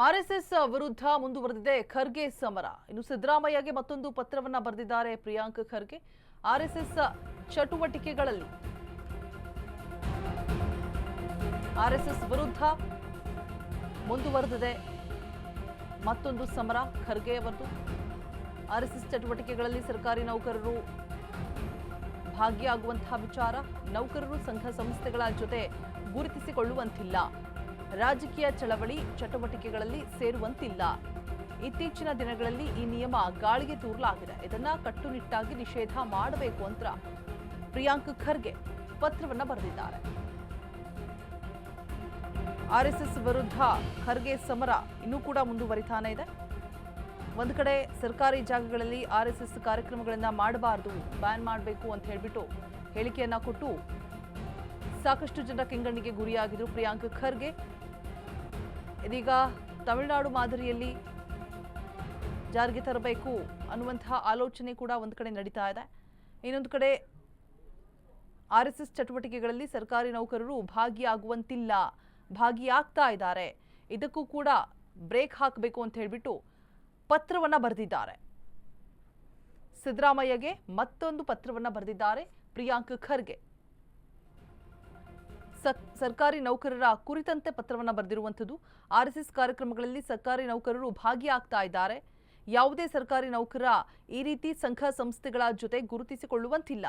RSS ವಿರುದ್ಧ ಮುಂದುವರೆದಿದೆ ಖರ್ಗೆ ಸಮರ. ಇನ್ನು ಸಿದ್ದರಾಮಯ್ಯಗೆ ಮತ್ತೊಂದು ಪತ್ರವನ್ನ ಬರೆದಿದ್ದಾರೆ ಪ್ರಿಯಾಂಕ್ ಖರ್ಗೆ. ಆರ್ಎಸ್ಎಸ್ ಚಟುವಟಿಕೆಗಳಲ್ಲಿ ಆರ್ಎಸ್ಎಸ್ ವಿರುದ್ಧ ಮುಂದುವರೆದಿದೆ ಮತ್ತೊಂದು ಸಮರ ಖರ್ಗೆ ಅವರದು. ಆರ್ಎಸ್ಎಸ್ ಚಟುವಟಿಕೆಗಳಲ್ಲಿ ಸರ್ಕಾರಿ ನೌಕರರು ಭಾಗಿಯಾಗುವಂತಹ ವಿಚಾರ, ನೌಕರರು ಸಂಘ ಸಂಸ್ಥೆಗಳ ಜೊತೆ ಗುರುತಿಸಿಕೊಳ್ಳುವಂತಿಲ್ಲ, ರಾಜಕೀಯ ಚಳವಳಿ ಚಟುವಟಿಕೆಗಳಲ್ಲಿ ಸೇರುವಂತಿಲ್ಲ. ಇತ್ತೀಚಿನ ದಿನಗಳಲ್ಲಿ ಈ ನಿಯಮ ಗಾಳಿಗೆ ತೂರಲಾಗಿದೆ. ಇದನ್ನ ಕಟ್ಟುನಿಟ್ಟಾಗಿ ನಿಷೇಧ ಮಾಡಬೇಕು ಅಂತ ಪ್ರಿಯಾಂಕ್ ಖರ್ಗೆ ಪತ್ರವನ್ನ ಬರೆದಿದ್ದಾರೆ. ಆರ್ಎಸ್ಎಸ್ ವಿರುದ್ಧ ಖರ್ಗೆ ಸಮರ ಇನ್ನೂ ಕೂಡ ಮುಂದುವರಿತಾನೆ ಇದೆ. ಒಂದು ಕಡೆ ಸರ್ಕಾರಿ ಜಾಗಗಳಲ್ಲಿ ಆರ್ಎಸ್ಎಸ್ ಕಾರ್ಯಕ್ರಮಗಳನ್ನ ಮಾಡಬಾರದು, ಬ್ಯಾನ್ ಮಾಡಬೇಕು ಅಂತ ಹೇಳಿಬಿಟ್ಟು ಹೇಳಿಕೆಯನ್ನ ಕೊಟ್ಟು ಸಾಕಷ್ಟು ಜನ ಕೆಂಗಣ್ಣಿಗೆ ಗುರಿಯಾಗಿದ್ರು ಪ್ರಿಯಾಂಕ್ ಖರ್ಗೆ. ಇದೀಗ ತಮಿಳುನಾಡು ಮಾದರಿಯಲ್ಲಿ ಜಾರಿಗೆ ತರಬೇಕು ಅನ್ನುವಂತಹ ಆಲೋಚನೆ ಕೂಡ ಒಂದು ಕಡೆ ನಡೀತಾ ಇದೆ. ಇನ್ನೊಂದು ಕಡೆ ಆರ್ಎಸ್ಎಸ್ ಚಟುವಟಿಕೆಗಳಲ್ಲಿ ಸರ್ಕಾರಿ ನೌಕರರು ಭಾಗಿಯಾಗ್ತಾ ಇದ್ದಾರೆ, ಇದಕ್ಕೂ ಕೂಡ ಬ್ರೇಕ್ ಹಾಕಬೇಕು ಅಂತ ಹೇಳಿಬಿಟ್ಟು ಪತ್ರವನ್ನ ಬರೆದಿದ್ದಾರೆ. ಸಿದ್ದರಾಮಯ್ಯಗೆ ಮತ್ತೊಂದು ಪತ್ರವನ್ನ ಬರೆದಿದ್ದಾರೆ ಪ್ರಿಯಾಂಕ್ ಖರ್ಗೆ. ಸರ್ಕಾರಿ ನೌಕರರ ಕುರಿತಂತೆ ಪತ್ರವನ್ನ ಬರೆದಿರುವಂಥದ್ದು. ಆರ್ಎಸ್ಎಸ್ ಕಾರ್ಯಕ್ರಮಗಳಲ್ಲಿ ಸರ್ಕಾರಿ ನೌಕರರು ಭಾಗಿಯಾಗ್ತಾ ಇದ್ದಾರೆ, ಯಾವುದೇ ಸರ್ಕಾರಿ ನೌಕರ ಈ ರೀತಿ ಸಂಘ ಸಂಸ್ಥೆಗಳ ಜೊತೆ ಗುರುತಿಸಿಕೊಳ್ಳುವಂತಿಲ್ಲ.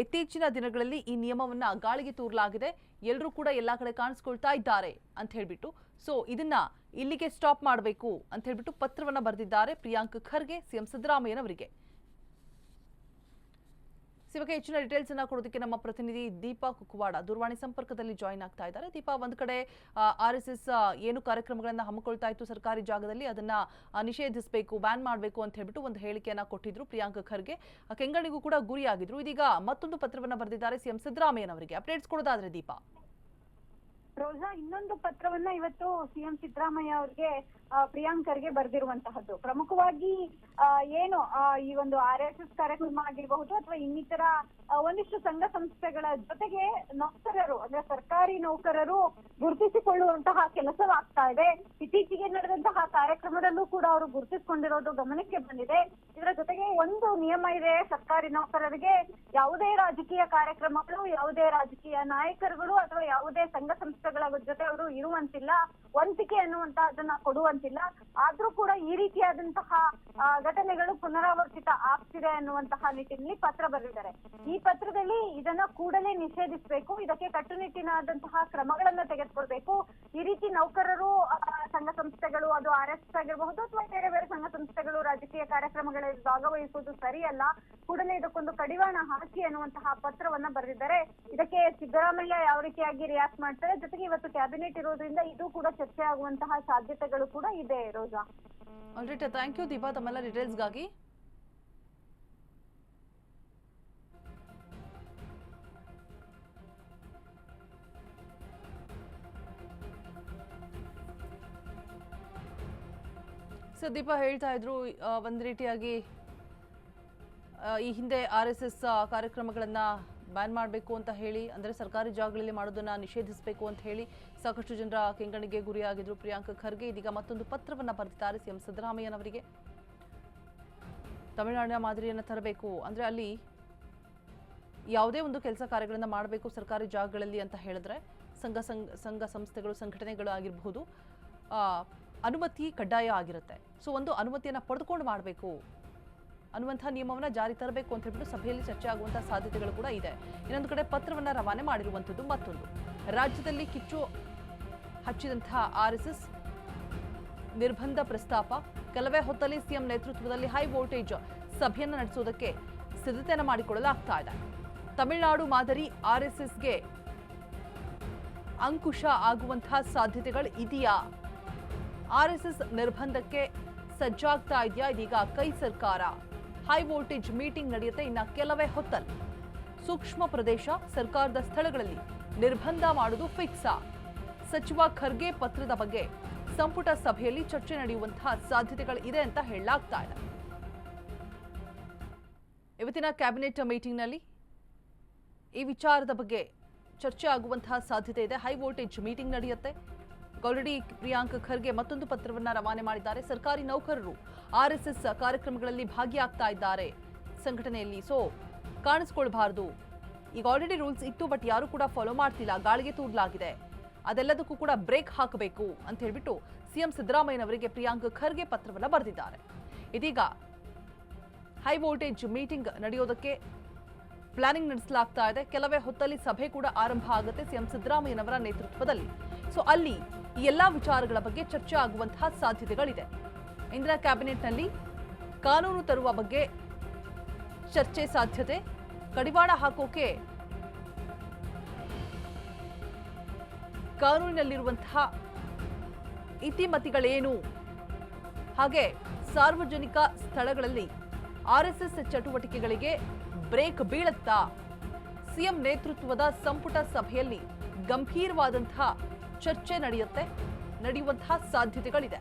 ಇತ್ತೀಚಿನ ದಿನಗಳಲ್ಲಿ ಈ ನಿಯಮವನ್ನ ಗಾಳಿಗೆ ತೂರಲಾಗಿದೆ, ಎಲ್ಲರೂ ಕೂಡ ಎಲ್ಲಾ ಕಡೆ ಕಾಣಿಸ್ಕೊಳ್ತಾ ಇದ್ದಾರೆ ಅಂತ ಹೇಳ್ಬಿಟ್ಟು, ಸೊ ಇದನ್ನ ಇಲ್ಲಿಗೆ ಸ್ಟಾಪ್ ಮಾಡಬೇಕು ಅಂತ ಹೇಳ್ಬಿಟ್ಟು ಪತ್ರವನ್ನ ಬರೆದಿದ್ದಾರೆ ಪ್ರಿಯಾಂಕ್ ಖರ್ಗೆ ಸಿಎಂ ಸಿದ್ದರಾಮಯ್ಯನವರಿಗೆ. ಇವಾಗ ಹೆಚ್ಚಿನ ಡೀಟೇಲ್ಸ್ ಅನ್ನ ಕೊಡೋದಕ್ಕೆ ನಮ್ಮ ಪ್ರತಿನಿಧಿ ದೀಪಾ ಕುಕ್ಕವಾಡ ದೂರವಾಣಿ ಸಂಪರ್ಕದಲ್ಲಿ ಜಾಯಿನ್ ಆಗ್ತಾ ಇದ್ದಾರೆ. ದೀಪಾ, ಒಂದ್ ಕಡೆ ಆರ್ಎಸ್ಎಸ್ ಏನು ಕಾರ್ಯಕ್ರಮಗಳನ್ನ ಹಮ್ಮಿಕೊಳ್ತಾ ಇತ್ತು ಸರ್ಕಾರಿ ಜಾಗದಲ್ಲಿ, ಅದನ್ನ ನಿಷೇಧಿಸಬೇಕು, ಬ್ಯಾನ್ ಮಾಡಬೇಕು ಅಂತ ಹೇಳ್ಬಿಟ್ಟು ಒಂದು ಹೇಳಿಕೆಯನ್ನ ಕೊಟ್ಟಿದ್ರು ಪ್ರಿಯಾಂಕ್ ಖರ್ಗೆ. ಕೆಂಗಣ್ಣಿಗೂ ಕೂಡ ಗುರಿಯಾಗಿದ್ರು. ಇದೀಗ ಮತ್ತೊಂದು ಪತ್ರವನ್ನ ಬರೆದಿದ್ದಾರೆ ಸಿಎಂ ಸಿದ್ದರಾಮಯ್ಯನವರಿಗೆ. ಅಪ್ಡೇಟ್ಸ್ ಕೊಡೋದಾದ್ರೆ ದೀಪಾ. ರೋಜಾ, ಇನ್ನೊಂದು ಪತ್ರವನ್ನ ಇವತ್ತು ಸಿಎಂ ಸಿದ್ದರಾಮಯ್ಯ ಅವರಿಗೆ ಪ್ರಿಯಾಂಕ್ ಖರ್ಗೆ ಬರೆದಿರುವಂತಹದ್ದು. ಪ್ರಮುಖವಾಗಿ ಏನು ಈ ಒಂದು ಆರ್ಎಸ್ಎಸ್ ಕಾರ್ಯಕ್ರಮ ಆಗಿರಬಹುದು ಅಥವಾ ಇನ್ನಿತರ ಒಂದಿಷ್ಟು ಸಂಘ ಸಂಸ್ಥೆಗಳ ಜೊತೆಗೆ ನೌಕರರು ಅಂದ್ರೆ ಸರ್ಕಾರಿ ನೌಕರರು ಗುರುತಿಸಿಕೊಳ್ಳುವಂತಹ ಕೆಲಸವಾಗ್ತಾ ಇದೆ. ಇತ್ತೀಚೆಗೆ ನಡೆದಂತಹ ಕಾರ್ಯಕ್ರಮದಲ್ಲೂ ಕೂಡ ಅವರು ಗುರುತಿಸಿಕೊಂಡಿರೋದು ಗಮನಕ್ಕೆ ಬಂದಿದೆ. ಇದರ ಜೊತೆಗೆ ಒಂದು ನಿಯಮ ಇದೆ, ಸರ್ಕಾರಿ ನೌಕರರಿಗೆ ಯಾವುದೇ ರಾಜಕೀಯ ಕಾರ್ಯಕ್ರಮಗಳು, ಯಾವುದೇ ರಾಜಕೀಯ ನಾಯಕರುಗಳು ಅಥವಾ ಯಾವುದೇ ಸಂಘ ಸಂಸ್ಥೆಗಳ ಜೊತೆ ಅವರು ಇರುವಂತಿಲ್ಲ, ವಂತಿಕೆ ಅನ್ನುವಂತಹದನ್ನ ಕೊಡುವಂತಿಲ್ಲ. ಆದ್ರೂ ಕೂಡ ಈ ರೀತಿಯಾದಂತಹ ಘಟನೆಗಳು ಪುನರಾವರ್ತಿತ ಆಗ್ತಿದೆ ಅನ್ನುವಂತಹ ನಿಟ್ಟಿನಲ್ಲಿ ಪತ್ರ ಬರೆದಿದ್ದಾರೆ. ಈ ಪತ್ರದಲ್ಲಿ ಇದನ್ನ ಕೂಡಲೇ ನಿಷೇಧಿಸಬೇಕು, ಇದಕ್ಕೆ ಕಟ್ಟುನಿಟ್ಟಿನಾದಂತಹ ಕ್ರಮಗಳನ್ನ ತೆಗೆದುಕೊಳ್ಬೇಕು. ಈ ರೀತಿ ನೌಕರರು ಸಂಘ ಸಂಸ್ಥೆಗಳು, ಅದು ಆರ್ಎಸ್ಎಸ್ ಆಗಿರಬಹುದು ಅಥವಾ ಬೇರೆ ಬೇರೆ ಸಂಘ ಸಂಸ್ಥೆಗಳು ರಾಜಕೀಯ ಕಾರ್ಯಕ್ರಮಗಳಲ್ಲಿ ಭಾಗವಹಿಸುವುದು ಸರಿಯಲ್ಲ, ಕೂಡಲೇ ಇದಕ್ಕೊಂದು ಕಡಿವಾಣ ಹಾಕಿ ಅನ್ನುವಂತಹ ಪತ್ರವನ್ನ ಬರೆದಿದ್ದಾರೆ. ಇದಕ್ಕೆ ಸಿದ್ದರಾಮಯ್ಯ ಯಾವ ರೀತಿಯಾಗಿ ರಿಯಾಕ್ಟ್ ಮಾಡ್ತಾರೆ, ಜೊತೆಗೆ ಇವತ್ತು ಕ್ಯಾಬಿನೆಟ್ ಇರೋದ್ರಿಂದ ಇದು ಕೂಡ ಚರ್ಚೆ ಆಗುವಂತಹ ಸಾಧ್ಯತೆಗಳು ಕೂಡ ಇದೆ. ರೋಜಾ, ಆಲ್ರೈಟ್, ಥ್ಯಾಂಕ್ ಯು ದೀಪಾ ತಮ್ಮೆಲ್ಲ ಡೀಟೇಲ್ಸ್ಗಾಗಿ. ಸೊ ದೀಪಾ ಹೇಳ್ತಾ ಇದ್ರು, ಒಂದು ರೀತಿಯಾಗಿ ಈ ಹಿಂದೆ ಆರ್ಎಸ್ಎಸ್ ಕಾರ್ಯಕ್ರಮಗಳನ್ನ ಬ್ಯಾನ್ ಮಾಡಬೇಕು ಅಂತ ಹೇಳಿ, ಅಂದರೆ ಸರ್ಕಾರಿ ಜಾಗಗಳಲ್ಲಿ ಮಾಡೋದನ್ನ ನಿಷೇಧಿಸಬೇಕು ಅಂತ ಹೇಳಿ ಸಾಕಷ್ಟು ಜನರ ಕೆಂಗಣ್ಣಿಗೆ ಗುರಿಯಾಗಿದ್ರು ಪ್ರಿಯಾಂಕ್ ಖರ್ಗೆ. ಇದೀಗ ಮತ್ತೊಂದು ಪತ್ರವನ್ನ ಬರೆದಿದ್ದಾರೆ ಸಿಎಂ ಸಿದ್ದರಾಮಯ್ಯನವರಿಗೆ. ತಮಿಳುನಾಡಿನ ಮಾದರಿಯನ್ನು ತರಬೇಕು, ಅಂದರೆ ಅಲ್ಲಿ ಯಾವುದೇ ಒಂದು ಕೆಲಸ ಕಾರ್ಯಗಳನ್ನ ಮಾಡಬೇಕು ಸರ್ಕಾರಿ ಜಾಗಗಳಲ್ಲಿ ಅಂತ ಹೇಳಿದ್ರೆ ಸಂಘ ಸಂಸ್ಥೆಗಳು, ಸಂಘಟನೆಗಳು ಆಗಿರಬಹುದು, ಅನುಮತಿ ಕಡ್ಡಾಯ ಆಗಿರುತ್ತೆ. ಸೊ ಒಂದು ಅನುಮತಿಯನ್ನು ಪಡೆದುಕೊಂಡು ಮಾಡಬೇಕು ಅನ್ನುವಂಥ ನಿಯಮವನ್ನು ಜಾರಿ ತರಬೇಕು ಅಂತ ಹೇಳ್ಬಿಟ್ಟು ಸಭೆಯಲ್ಲಿ ಚರ್ಚೆ ಆಗುವಂತಹ ಸಾಧ್ಯತೆಗಳು ಕೂಡ ಇದೆ. ಇನ್ನೊಂದು ಕಡೆ ಪತ್ರವನ್ನು ರವಾನೆ ಮಾಡಿರುವಂಥದ್ದು. ಮತ್ತೊಂದು, ರಾಜ್ಯದಲ್ಲಿ ಕಿಚ್ಚು ಹಚ್ಚಿದಂತಹ ಆರ್ಎಸ್ಎಸ್ ನಿರ್ಬಂಧ ಪ್ರಸ್ತಾಪ, ಕೆಲವೇ ಹೊತ್ತಲ್ಲಿ ಸಿಎಂ ನೇತೃತ್ವದಲ್ಲಿ ಹೈ ವೋಲ್ಟೇಜ್ ಸಭೆಯನ್ನು ನಡೆಸುವುದಕ್ಕೆ ಸಿದ್ಧತೆಯನ್ನು ಮಾಡಿಕೊಳ್ಳಲಾಗ್ತಾ ಇದೆ. ತಮಿಳುನಾಡು ಮಾದರಿ ಆರ್ಎಸ್ಎಸ್ಗೆ ಅಂಕುಶ ಆಗುವಂತಹ ಸಾಧ್ಯತೆಗಳು ಇದೆಯಾ? ಆರ್ಎಸ್ಎಸ್ ನಿರ್ಬಂಧಕ್ಕೆ ಸಜ್ಜಾಗ್ತಾ ಇದೆಯಾ? ಇದೀಗ ಕೈ ಸರ್ಕಾರ. ಹೈ ವೋಲ್ಟೇಜ್ ಮೀಟಿಂಗ್ ನಡೆಯುತ್ತೆ ಇನ್ನ ಕೆಲವೇ ಹೊತ್ತಲ್ಲಿ. ಸೂಕ್ಷ್ಮ ಪ್ರದೇಶ, ಸರ್ಕಾರದ ಸ್ಥಳಗಳಲ್ಲಿ ನಿರ್ಬಂಧ ಮಾಡುವುದು ಫಿಕ್ಸಾ? ಸಚಿವ ಖರ್ಗೆ ಪತ್ರದ ಬಗ್ಗೆ ಸಂಪುಟ ಸಭೆಯಲ್ಲಿ ಚರ್ಚೆ ನಡೆಯುವಂತಹ ಸಾಧ್ಯತೆಗಳು ಇದೆ ಅಂತ ಹೇಳಲಾಗ್ತಾ ಇದೆ. ಇವತ್ತಿನ ಕ್ಯಾಬಿನೆಟ್ ಮೀಟಿಂಗ್ನಲ್ಲಿ ಈ ವಿಚಾರದ ಬಗ್ಗೆ ಚರ್ಚೆ ಆಗುವಂತಹ ಸಾಧ್ಯತೆ ಇದೆ. ಹೈ ವೋಲ್ಟೇಜ್ ಮೀಟಿಂಗ್ ನಡೆಯುತ್ತೆ. ಆಲ್ರೆಡಿ ಪ್ರಿಯಾಂಕ್ ಖರ್ಗೆ ಮತ್ತೊಂದು ಪತ್ರವನ್ನ ರವಾನೆ ಮಾಡಿದ್ದಾರೆ. ಸರ್ಕಾರಿ ನೌಕರರು RSS ಕಾರ್ಯಕ್ರಮಗಳಲ್ಲಿ ಭಾಗಿಯಾಗ್ತಾ ಇದ್ದಾರೆ ಸಂಘಟನೆಯಲ್ಲಿ, ಸೊ ಕಾಣಿಸ್ಕೊಳ್ಬಾರ್ದು. ಈಗ ಆಲ್ರೆಡಿ ರೂಲ್ಸ್ ಇತ್ತು, ಬಟ್ ಯಾರು ಕೂಡ ಫಾಲೋ ಮಾಡ್ತಿಲ್ಲ, ಗಾಳಿಗೆ ತೂರಲಾಗಿದೆ. ಅದೆಲ್ಲದಕ್ಕೂ ಕೂಡ ಬ್ರೇಕ್ ಹಾಕಬೇಕು ಅಂತ ಹೇಳ್ಬಿಟ್ಟು ಸಿಎಂ ಸಿದ್ದರಾಮಯ್ಯನವರಿಗೆ ಪ್ರಿಯಾಂಕ್ ಖರ್ಗೆ ಪತ್ರವನ್ನ ಬರೆದಿದ್ದಾರೆ. ಇದೀಗ ಹೈ ವೋಲ್ಟೇಜ್ ಮೀಟಿಂಗ್ ನಡೆಯೋದಕ್ಕೆ ಪ್ಲಾನಿಂಗ್ ನಡೆಸಲಾಗ್ತಾ ಇದೆ. ಕೆಲವೇ ಹೊತ್ತಲ್ಲಿ ಸಭೆ ಕೂಡ ಆರಂಭ ಆಗುತ್ತೆ ಸಿಎಂ ಸಿದ್ದರಾಮಯ್ಯನವರ ನೇತೃತ್ವದಲ್ಲಿ. ಸೊ ಅಲ್ಲಿ ಈ ಎಲ್ಲಾ ವಿಚಾರಗಳ ಬಗ್ಗೆ ಚರ್ಚೆ ಆಗುವಂತಹ ಸಾಧ್ಯತೆಗಳಿದೆ. ಇಂದಿನ ಕ್ಯಾಬಿನೆಟ್ನಲ್ಲಿ ಕಾನೂನು ತರುವ ಬಗ್ಗೆ ಚರ್ಚೆ ಸಾಧ್ಯತೆ, ಕಡಿವಾಣ ಹಾಕೋಕೆ ಕಾನೂನಿನಲ್ಲಿರುವಂತಹ ಇತಿಮಿತಿಗಳೇನು, ಹಾಗೆ ಸಾರ್ವಜನಿಕ ಸ್ಥಳಗಳಲ್ಲಿ RSS ಚಟುವಟಿಕೆಗಳಿಗೆ ಬ್ರೇಕ್ ಬೀಳುತ್ತಾ, ಸಿಎಂ ನೇತೃತ್ವದ ಸಂಪುಟ ಸಭೆಯಲ್ಲಿ ಗಂಭೀರವಾದಂತಹ ಚರ್ಚೆ ನಡೆಯುವಂತಹ ಸಾಧ್ಯತೆಗಳಿದೆ.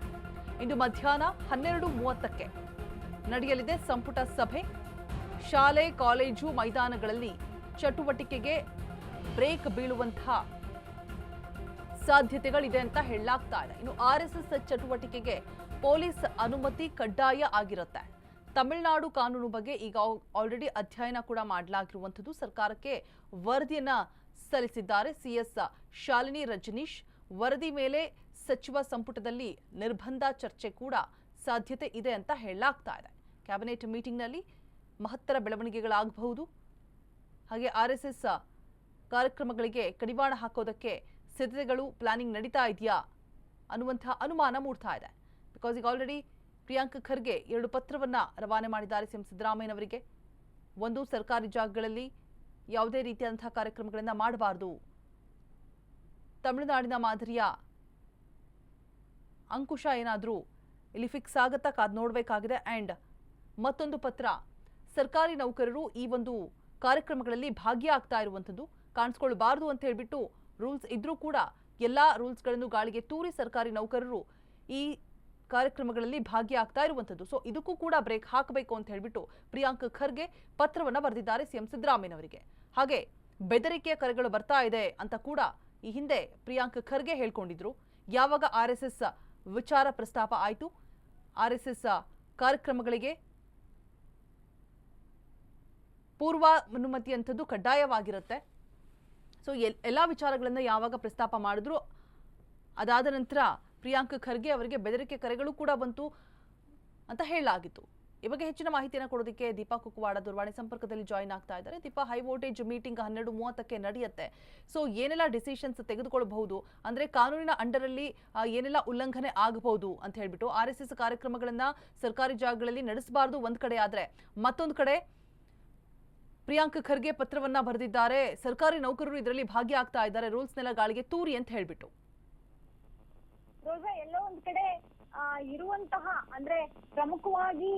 ಇಂದು ಮಧ್ಯಾಹ್ನ 12:30ಕ್ಕೆ ನಡೆಯಲಿದೆ ಸಂಪುಟ ಸಭೆ. ಶಾಲೆ ಕಾಲೇಜು ಮೈದಾನಗಳಲ್ಲಿ ಚಟುವಟಿಕೆಗೆ ಬ್ರೇಕ್ ಬೀಳುವಂತಹ ಸಾಧ್ಯತೆಗಳಿದೆ ಅಂತ ಹೇಳಲಾಗ್ತಾ ಇದೆ. ಇನ್ನು RSS ಚಟುವಟಿಕೆಗೆ ಪೊಲೀಸ್ ಅನುಮತಿ ಕಡ್ಡಾಯ ಆಗಿರುತ್ತೆ. ತಮಿಳುನಾಡು ಕಾನೂನು ಬಗ್ಗೆ ಈಗ ಆಲ್ರೆಡಿ ಅಧ್ಯಯನ ಕೂಡ ಮಾಡಲಾಗಿರುವಂಥದ್ದು. ಸರ್ಕಾರಕ್ಕೆ ವರದಿಯನ್ನ ಸಲ್ಲಿಸಿದ್ದಾರೆ CS ಶಾಲಿನಿ ರಜನೀಶ್. ವರದಿ ಮೇಲೆ ಸಚಿವ ಸಂಪುಟದಲ್ಲಿ ನಿರ್ಬಂಧ ಚರ್ಚೆ ಕೂಡ ಸಾಧ್ಯತೆ ಇದೆ ಅಂತ ಹೇಳಲಾಗ್ತಾ ಇದೆ. ಕ್ಯಾಬಿನೆಟ್ ಮೀಟಿಂಗ್ನಲ್ಲಿ ಮಹತ್ತರ ಬೆಳವಣಿಗೆಗಳಾಗಬಹುದು. ಹಾಗೆ RSS ಕಾರ್ಯಕ್ರಮಗಳಿಗೆ ಕಡಿವಾಣ ಹಾಕೋದಕ್ಕೆ ಸಿದ್ಧತೆಗಳು, ಪ್ಲಾನಿಂಗ್ ನಡೀತಾ ಇದೆಯಾ ಅನ್ನುವಂತಹ ಅನುಮಾನ ಮೂಡ್ತಾ ಇದೆ. ಬಿಕಾಸ್ ಈಗ ಆಲ್ರೆಡಿ ಪ್ರಿಯಾಂಕ್ ಖರ್ಗೆ 2 ಪತ್ರವನ್ನ ರವಾನೆ ಮಾಡಿದ್ದಾರೆ ಸಿಎಂ ಸಿದ್ದರಾಮಯ್ಯನವರಿಗೆ. ಒಂದು, ಸರ್ಕಾರಿ ಜಾಗಗಳಲ್ಲಿ ಯಾವುದೇ ರೀತಿಯಾದಂತಹ ಕಾರ್ಯಕ್ರಮಗಳನ್ನ ಮಾಡಬಾರದು, ತಮಿಳುನಾಡಿನ ಮಾದರಿಯ ಅಂಕುಶ ಏನಾದರೂ ಇಲ್ಲಿ ಫಿಕ್ಸ್ ಆಗತ್ತಾ ಕಾದು ನೋಡಬೇಕಾಗಿದೆ. ಆ್ಯಂಡ್ ಮತ್ತೊಂದು ಪತ್ರ, ಸರ್ಕಾರಿ ನೌಕರರು ಈ ಒಂದು ಕಾರ್ಯಕ್ರಮಗಳಲ್ಲಿ ಭಾಗಿಯಾಗ್ತಾ ಇರುವಂಥದ್ದು ಕಾಣಿಸ್ಕೊಳ್ಬಾರ್ದು ಅಂತ ಹೇಳ್ಬಿಟ್ಟು ರೂಲ್ಸ್ ಇದ್ರೂ ಕೂಡ ಎಲ್ಲಾ ರೂಲ್ಸ್ಗಳನ್ನು ಗಾಳಿಗೆ ತೂರಿ ಸರ್ಕಾರಿ ನೌಕರರು ಈ ಕಾರ್ಯಕ್ರಮಗಳಲ್ಲಿ ಭಾಗಿಯಾಗ್ತಾ ಇರುವಂಥದ್ದು. ಸೊ ಇದಕ್ಕೂ ಕೂಡ ಬ್ರೇಕ್ ಹಾಕಬೇಕು ಅಂತ ಹೇಳ್ಬಿಟ್ಟು ಪ್ರಿಯಾಂಕ್ ಖರ್ಗೆ ಪತ್ರವನ್ನ ಬರೆದಿದ್ದಾರೆ ಸಿಎಂ ಸಿದ್ದರಾಮಯ್ಯನವರಿಗೆ. ಹಾಗೆ ಬೆದರಿಕೆಯ ಕರೆಗಳು ಬರ್ತಾ ಇದೆ ಅಂತ ಕೂಡ ಈ ಹಿಂದೆ ಪ್ರಿಯಾಂಕ್ ಖರ್ಗೆ ಹೇಳ್ಕೊಂಡಿದ್ರು. ಯಾವಾಗ RSS ವಿಚಾರ ಪ್ರಸ್ತಾಪ ಆಯಿತು, RSS ಕಾರ್ಯಕ್ರಮಗಳಿಗೆ ಪೂರ್ವ ಅನುಮತಿ ಅಂಥದ್ದು ಕಡ್ಡಾಯವಾಗಿರುತ್ತೆ. ಸೊ ಎಲ್ಲ ವಿಚಾರಗಳನ್ನ ಯಾವಾಗ ಪ್ರಸ್ತಾಪ ಮಾಡಿದ್ರು, ಅದಾದ ನಂತರ ಪ್ರಿಯಾಂಕ್ ಖರ್ಗೆ ಅವರಿಗೆ ಬೆದರಿಕೆ ಕರೆಗಳು ಕೂಡ ಬಂತು ಅಂತ ಹೇಳಲಾಗಿತ್ತು. ಈ ಬಗ್ಗೆ ಹೆಚ್ಚಿನ ಮಾಹಿತಿಯನ್ನು ಕೊಡೋದಕ್ಕೆ ದೀಪಾ ಕುಕ್ಕುವಾಡ ದೂರವಾಣಿ ಸಂಪರ್ಕದಲ್ಲಿ ಜಾಯಿನ್ ಆಗ್ತಾ ಇದ್ದಾರೆ. ದೀಪಾ, ಹೈ ವೋಲ್ಟೇಜ್ ಮೀಟಿಂಗ್ 12:30ಕ್ಕೆ ನಡೆಯುತ್ತೆ. ಸೊ ಏನೆಲ್ಲ ಡಿಸಿಷನ್ಸ್ ತೆಗೆದುಕೊಳ್ಳಬಹುದು, ಅಂದ್ರೆ ಕಾನೂನಿನ ಅಂಡರಲ್ಲಿ ಏನೆಲ್ಲ ಉಲ್ಲಂಘನೆ ಆಗಬಹುದು ಅಂತ ಹೇಳ್ಬಿಟ್ಟು RSS ಕಾರ್ಯಕ್ರಮಗಳನ್ನ ಸರ್ಕಾರಿ ಜಾಗಗಳಲ್ಲಿ ನಡೆಸಬಾರದು ಒಂದ್ ಕಡೆ, ಆದ್ರೆ ಮತ್ತೊಂದು ಕಡೆ ಪ್ರಿಯಾಂಕ್ ಖರ್ಗೆ ಪತ್ರವನ್ನ ಬರೆದಿದ್ದಾರೆ. ಸರ್ಕಾರಿ ನೌಕರರು ಇದರಲ್ಲಿ ಭಾಗಿಯಾಗ್ತಾ ಇದ್ದಾರೆ, ರೂಲ್ಸ್ನೆಲ್ಲ ಗಾಳಿಗೆ ತೂರಿ ಅಂತ ಹೇಳ್ಬಿಟ್ಟು. ರೋಜಾ, ಎಲ್ಲೋ ಒಂದ್ ಕಡೆ ಇರುವಂತಹ, ಅಂದ್ರೆ ಪ್ರಮುಖವಾಗಿ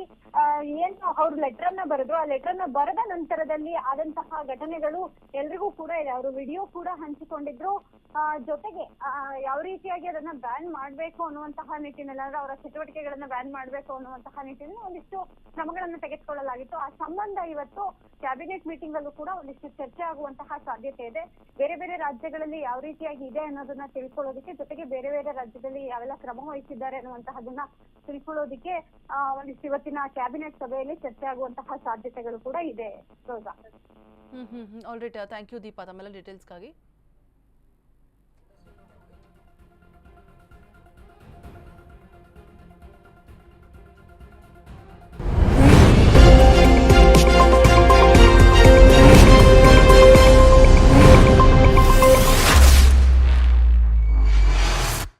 ಏನು ಅವ್ರು ಲೆಟರ್ ನ ಬರೆದ್ರು, ಆ ಲೆಟರ್ ನ ಬರೆದ ನಂತರದಲ್ಲಿ ಆದಂತಹ ಘಟನೆಗಳು ಎಲ್ರಿಗೂ ಕೂಡ ಇದೆ. ಅವರು ವಿಡಿಯೋ ಕೂಡ ಹಂಚಿಕೊಂಡಿದ್ರು. ಜೊತೆಗೆ ಯಾವ ರೀತಿಯಾಗಿ ಅದನ್ನ ಬ್ಯಾನ್ ಮಾಡ್ಬೇಕು ಅನ್ನುವಂತಹ ನಿಟ್ಟಿನಲ್ಲಿ, ಅಂದ್ರೆ ಅವರ ಚಟುವಟಿಕೆಗಳನ್ನ ಬ್ಯಾನ್ ಮಾಡ್ಬೇಕು ಅನ್ನುವಂತಹ ನಿಟ್ಟಿನಲ್ಲಿ ಒಂದಿಷ್ಟು ಕ್ರಮಗಳನ್ನ ತೆಗೆದುಕೊಳ್ಳಲಾಗಿತ್ತು. ಆ ಸಂಬಂಧ ಇವತ್ತು ಕ್ಯಾಬಿನೆಟ್ ಮೀಟಿಂಗ್ ಅಲ್ಲೂ ಕೂಡ ಒಂದಿಷ್ಟು ಚರ್ಚೆ ಆಗುವಂತಹ ಸಾಧ್ಯತೆ ಇದೆ. ಬೇರೆ ಬೇರೆ ರಾಜ್ಯಗಳಲ್ಲಿ ಯಾವ ರೀತಿಯಾಗಿ ಇದೆ ಅನ್ನೋದನ್ನ ತಿಳ್ಕೊಳ್ಳೋದಕ್ಕೆ, ಜೊತೆಗೆ ಬೇರೆ ಬೇರೆ ರಾಜ್ಯದಲ್ಲಿ ಯಾವೆಲ್ಲ ಕ್ರಮ ವಹಿಸಿದ್ದಾರೆ ಅನ್ನುವಂತಹದನ್ನ ತಿಳ್ಕೊಳ್ಳೋದಕ್ಕೆ ಒಂದಿಷ್ಟು ಇವತ್ತಿನ ಕ್ಯಾಬಿನೆಟ್ ಸಭೆಯಲ್ಲಿ ಚರ್ಚೆ ಆಗುವಂತಹ ಸಾಧ್ಯತೆಗಳು ಕೂಡ ಇದೆ. ರೋಜಾ, ಆಲ್ರೈಟ್, ಥ್ಯಾಂಕ್ ಯು ದೀಪಾ ತಮ್ಮೆಲ್ಲ ಡೀಟೇಲ್ಸ್ಗಾಗಿ.